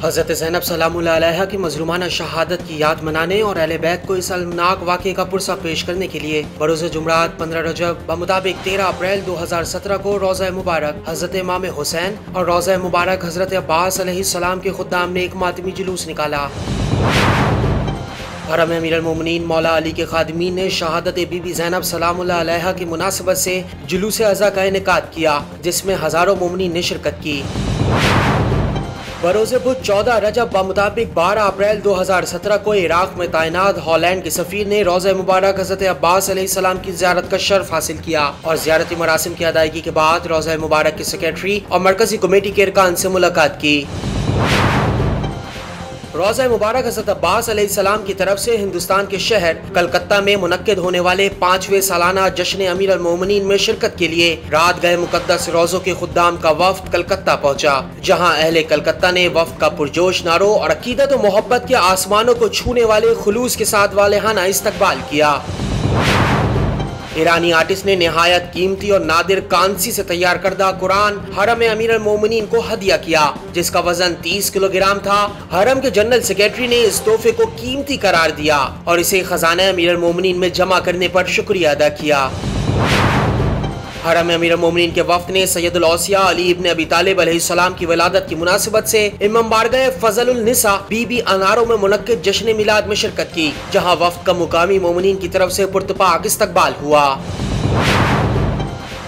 हज़रत ज़ैनब सलामुल्लाह अलैहा की मज़लूमाना शहादत की याद मनाने और अहले बैत को इस अलमनाक वाक़े का पुरसा पेश करने के लिए बरोज़ जुमरात 15 रजब बमुताबिक 13 अप्रैल 2017 को रोज़ा मुबारक हज़रत इमाम हुसैन और रोज़ा मुबारक हज़रत अब्बास अलैहिस्सलाम के खुद्दाम ने एक मातमी जुलूस निकाला। हरम अमीरुल मोमिनीन मौला अली के खादिमीन ने शहादत बीबी ज़ैनब सलामुल्लाह अलैहा की मुनासिबत से जुलूस अज़ा का इनेकाद किया, जिसमें हज़ारों मोमिनीन ने शिरकत की। बरोज़ बुध 14 रजब बमुताबिक 12 अप्रैल 2017 को इराक में तैनात हॉलैंड के सफ़ीर ने रोज़ा मुबारक हज़रत अब्बास अलैहिस्सलाम की ज़ियारत का शर्फ हासिल किया और ज़ियारती मरासिम की अदायगी के बाद रोज़ा मुबारक के सेक्रेटरी और मरकजी कमेटी के अरकान से मुलाकात की। रोज़ा मुबारक हज़रत अब्बास अलैहिस्सलाम की तरफ से हिंदुस्तान के शहर कलकत्ता में मुनक्किद होने वाले 5वें सालाना जश्न अमीरुल मोमिनीन में शिरकत के लिए रात गए मुकद्दस रोज़ों के खुद्दाम का वफ्द कलकत्ता पहुंचा, जहां अहले कलकत्ता ने वफ्द का पुरजोश नारों और अकीदत और मोहब्बत के आसमानों को छूने वाले खुलूस के साथ वालेहाना इस्तकबाल किया। ईरानी आर्टिस्ट ने निहायत कीमती और नादिर कांसी से तैयार करदा कुरान हरम अमीरुल मोमिनीन को हदिया किया, जिसका वजन 30 किलोग्राम था। हरम के जनरल सेक्रेटरी ने इस तोहफे को कीमती करार दिया और इसे खजाना अमीरुल मोमिनीन में जमा करने पर शुक्रिया अदा किया। हरम अमीरुल मोमिनीन के वफ्द ने सैयदुल औसिया अली इब्न अबी तालिब अलैहिस्सलाम की विलादत की मुनासिबत से इमाम बारगाह फजलुल निसा बीबी अनारों में मुनक्किद जश्न मिलाद में शिरकत की, जहां वफ्द का मुकामी मोमिनीन की तरफ से पुरतपाक इस्तकबाल हुआ।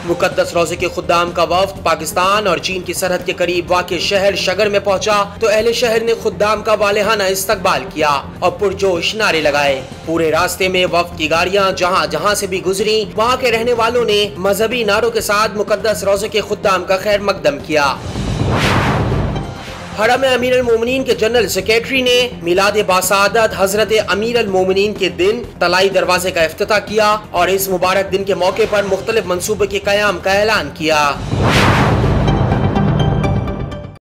मुकद्दस रोज़े के खुद्दाम का वफ्द पाकिस्तान और चीन की सरहद के करीब वाक़े शहर शगर में पहुंचा तो अहले शहर ने खुद्दाम का वालेहाना इस्तकबाल किया और पुरजोश नारे लगाए। पूरे रास्ते में वफ्द की गाड़ियां जहां जहां से भी गुजरी, वहां के रहने वालों ने मजहबी नारों के साथ मुकद्दस रोज़े के खुद्दाम का खैर मकदम किया। हरम अमीरुल मोमिनीन के जनरल सेक्रेटरी ने मिलाद बासादत हजरत अमीरुल मोमिनीन के दिन तलाई दरवाजे का इफ्तिताह किया और इस मुबारक दिन के मौके पर मुख्तलिफ मंसूबे के क़याम का ऐलान किया।